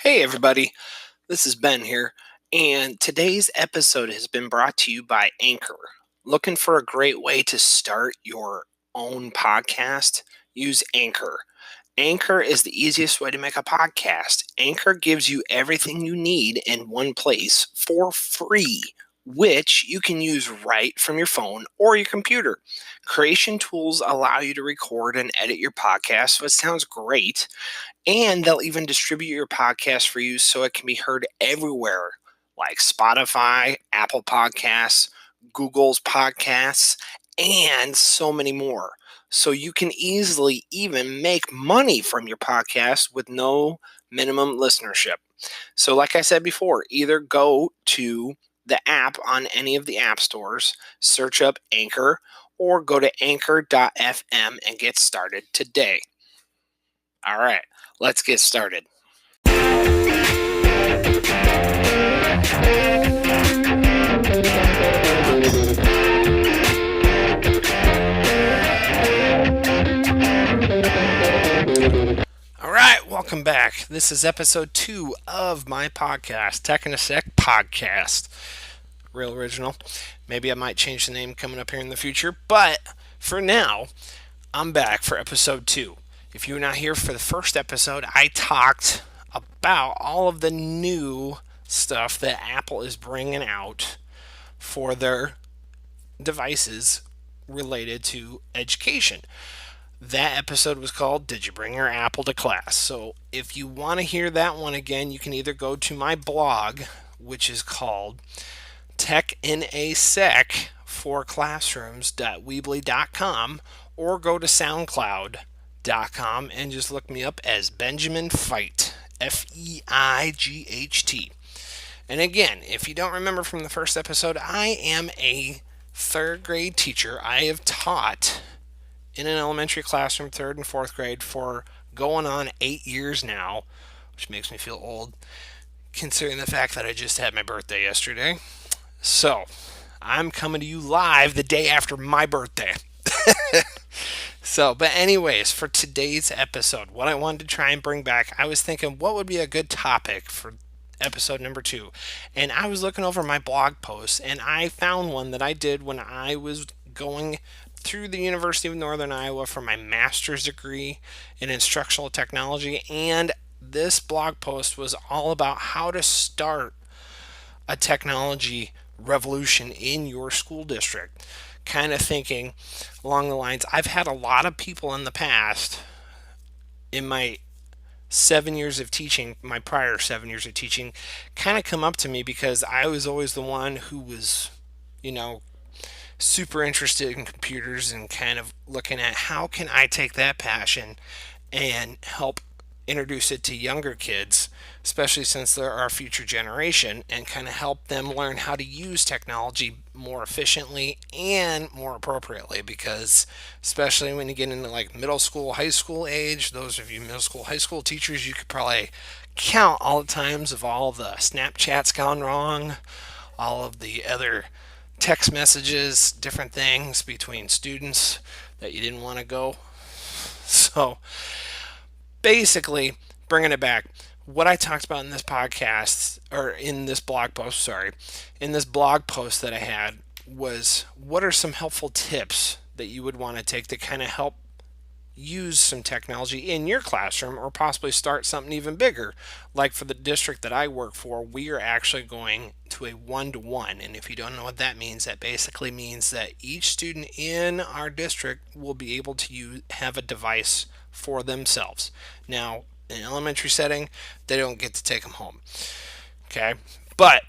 Hey, everybody, this is Ben here, and today's episode has been brought to you by Anchor. Looking for a great way to start your own podcast? Use Anchor. Anchor is the easiest way to make a podcast. Anchor gives you everything you need in one place for free, which you can use right from your phone or your computer. Creation tools allow you to record and edit your podcast, so it sounds great. And they'll even distribute your podcast for you so it can be heard everywhere, like Spotify, Apple Podcasts, Google's Podcasts, and so many more. So you can easily even make money from your podcast with no minimum listenership. So, like I said before, either go to the app on any of the app stores, search up Anchor, or go to anchor.fm and get started today. All right, let's get started. All right, welcome back. This is episode 2 of my podcast, Tech in a Sec Podcast. Real original. Maybe I might change the name coming up here in the future, but for now, I'm back for episode 2. If you were not here for the first episode, I talked about all of the new stuff that Apple is bringing out for their devices related to education. That episode was called Did You Bring Your Apple to Class? So if you want to hear that one again, you can either go to my blog, which is called Tech in a Sec for Classrooms.weebly.com, or go to SoundCloud.com and just look me up as Benjamin Feight, Feight. And again, if you don't remember from the first episode, I am a third grade teacher. I have taught in an elementary classroom, third and fourth grade, for going on 8 years now, which makes me feel old, considering the fact that I just had my birthday yesterday. So, I'm coming to you live the day after my birthday. But anyways, for today's episode, what I wanted to try and bring back, I was thinking what would be a good topic for episode number 2. And I was looking over my blog posts, and I found one that I did when I was going through the University of Northern Iowa for my master's degree in instructional technology. And this blog post was all about how to start a technology revolution in your school district. Kind of thinking along the lines, I've had a lot of people in the past, in my 7 years of teaching, my prior 7 years of teaching, kind of come up to me because I was always the one who was, super interested in computers and kind of looking at how can I take that passion and help introduce it to younger kids, especially since they're our future generation, and kind of help them learn how to use technology more efficiently and more appropriately. Because especially when you get into like middle school, high school age, those of you middle school, high school teachers, you could probably count all the times of all the Snapchats gone wrong, all of the other text messages, different things between students that you didn't want to go. So basically, bringing it back, what I talked about in this podcast, or in this blog post, in this blog post that I had, was what are some helpful tips that you would want to take to kind of help use some technology in your classroom, or possibly start something even bigger. Like for the district that I work for, we are actually going to a one-to-one. And if you don't know what that means, that basically means that each student in our district will be able to have a device for themselves. Now, in an elementary setting, they don't get to take them home. Okay? But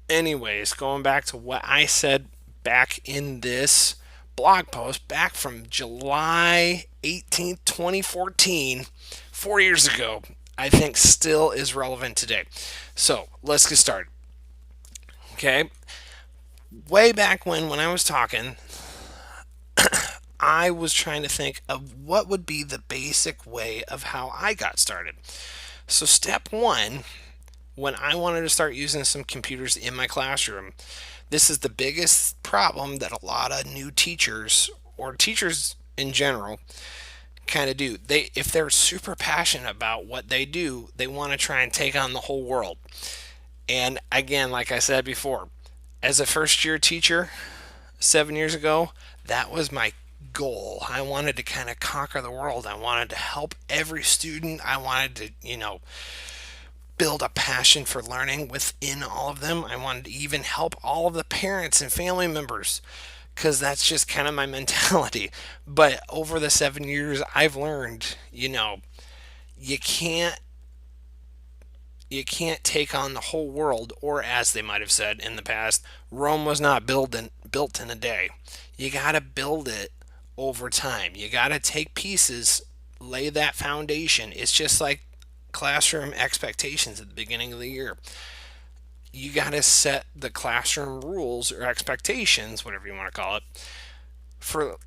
anyways, going back to what I said back in this blog post back from July 18th, 2014, 4 years ago, I think still is relevant today. So let's get started. Okay. Way back when I was talking, I was trying to think of what would be the basic way of how I got started. So step 1, when I wanted to start using some computers in my classroom, this is the biggest problem that a lot of new teachers, or teachers in general, kind of do. If they're super passionate about what they do, they want to try and take on the whole world. And again, like I said before, as a first year teacher 7 years ago, that was my goal. I wanted to kind of conquer the world. I wanted to help every student. I wanted to, build a passion for learning within all of them. I wanted to even help all of the parents and family members because that's just kind of my mentality. But over the 7 years, I've learned, you can't take on the whole world, or as they might have said in the past, Rome was not built in a day. You got to build it over time. You got to take pieces, lay that foundation. It's just like classroom expectations at the beginning of the year. You got to set the classroom rules or expectations, whatever you want to call it, for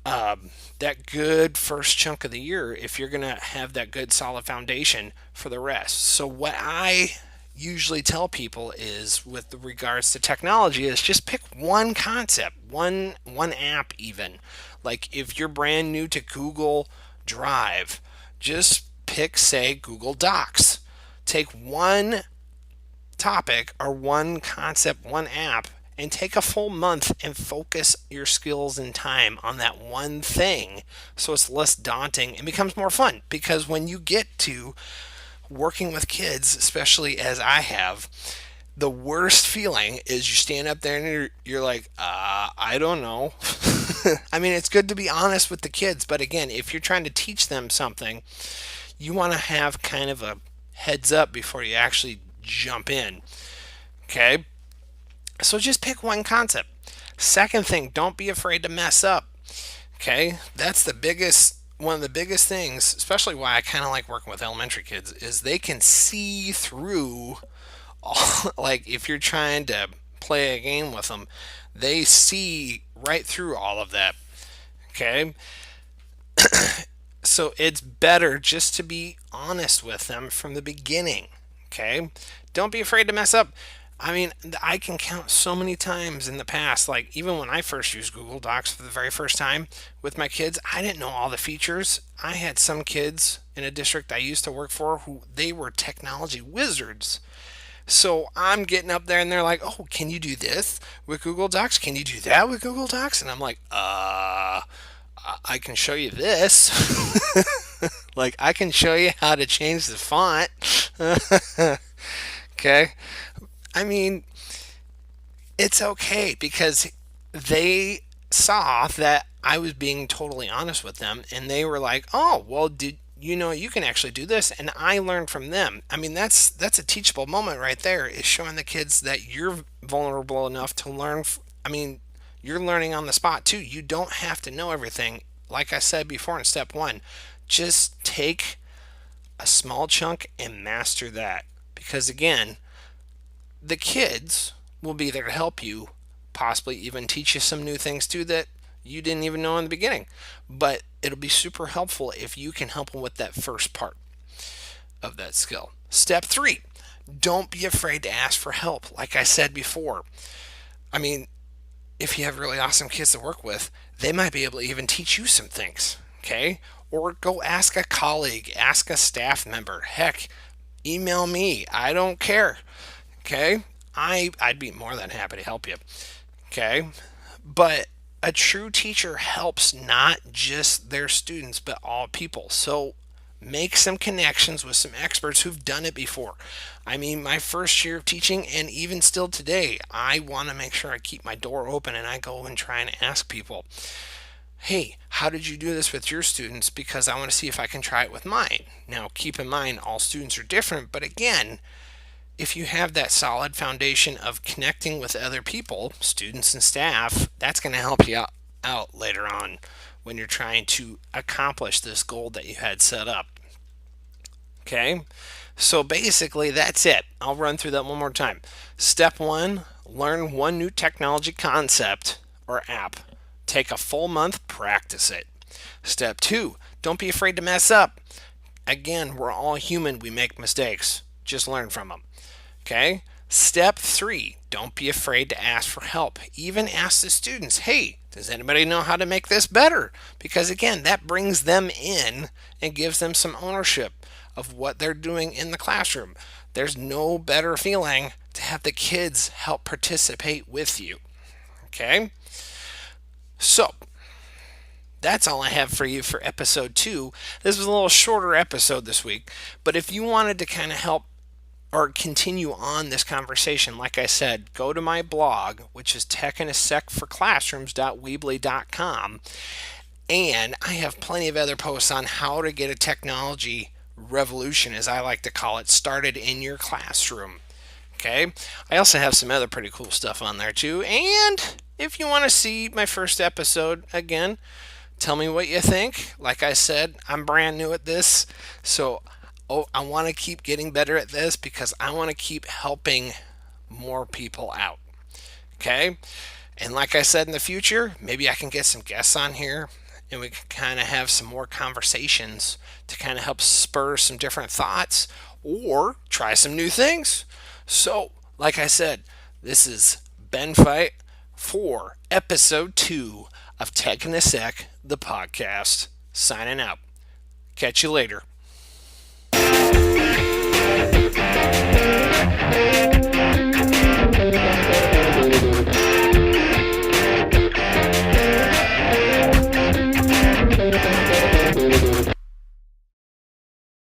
that good first chunk of the year if you're going to have that good solid foundation for the rest. So what I usually tell people is with regards to technology is just pick one concept, one app even. Like if you're brand new to Google Drive, just pick say Google Docs. Take one topic or one concept, one app, and take a full month and focus your skills and time on that one thing so it's less daunting and becomes more fun. Because when you get to working with kids, especially as I have, the worst feeling is you stand up there and you're like, I don't know. I mean, it's good to be honest with the kids, but again, if you're trying to teach them something, you want to have kind of a heads up before you actually jump in. Okay? So just pick one concept. Second thing, don't be afraid to mess up. Okay? That's one of the biggest things, especially why I kind of like working with elementary kids, is they can see through all, like if you're trying to play a game with them, they see right through all of that. Okay? So it's better just to be honest with them from the beginning. Okay? Don't be afraid to mess up. I mean, I can count so many times in the past, like even when I first used Google Docs for the very first time with my kids, I didn't know all the features. I had some kids in a district I used to work for who they were technology wizards. So I'm getting up there and they're like, "Oh, can you do this with Google Docs? Can you do that with Google Docs?" And I'm like, I can show you this." Like, I can show you how to change the font. Okay? I mean, it's okay because they saw that I was being totally honest with them and they were like, "Oh, well, did you know you can actually do this?" And I learned from them. I mean, that's a teachable moment right there, is showing the kids that you're vulnerable enough to learn. I mean, you're learning on the spot too. You don't have to know everything. Like I said before in step 1, just take a small chunk and master that. Because again, the kids will be there to help you, possibly even teach you some new things too that you didn't even know in the beginning. But it'll be super helpful if you can help them with that first part of that skill. Step 3, don't be afraid to ask for help. Like I said before, I mean, if you have really awesome kids to work with, they might be able to even teach you some things. Okay? Or go ask a colleague, ask a staff member. Heck, email me. I don't care. Okay? I'd be more than happy to help you. Okay? But a true teacher helps not just their students, but all people. So make some connections with some experts who've done it before. I mean, my first year of teaching, and even still today, I want to make sure I keep my door open and I go and try and ask people, "Hey, how did you do this with your students? Because I want to see if I can try it with mine." Now, keep in mind, all students are different, but again, if you have that solid foundation of connecting with other people, students and staff, that's going to help you out later on when you're trying to accomplish this goal that you had set up. Okay? So basically, that's it. I'll run through that one more time. Step 1, learn one new technology concept or app. Take a full month, practice it. Step 2, don't be afraid to mess up. Again, we're all human, we make mistakes. Just learn from them. Okay? Step 3, don't be afraid to ask for help. Even ask the students, hey, does anybody know how to make this better? Because again, that brings them in and gives them some ownership of what they're doing in the classroom. There's no better feeling to have the kids help participate with you. Okay? So, that's all I have for you for episode 2. This was a little shorter episode this week, but if you wanted to kind of help or continue on this conversation, like I said, go to my blog, which is techinasecforclassrooms.weebly.com, and I have plenty of other posts on how to get a technology revolution, as I like to call it, started in your classroom. Okay, I also have some other pretty cool stuff on there too. And if you want to see my first episode again, tell me what you think. Like I said, I'm brand new at this, so I want to keep getting better at this because I want to keep helping more people out. Okay? And like I said, in the future, maybe I can get some guests on here and we can kind of have some more conversations to kind of help spur some different thoughts or try some new things. So, like I said, this is Ben Fight for episode 2 of Tech in a Sec, the podcast. Signing out. Catch you later.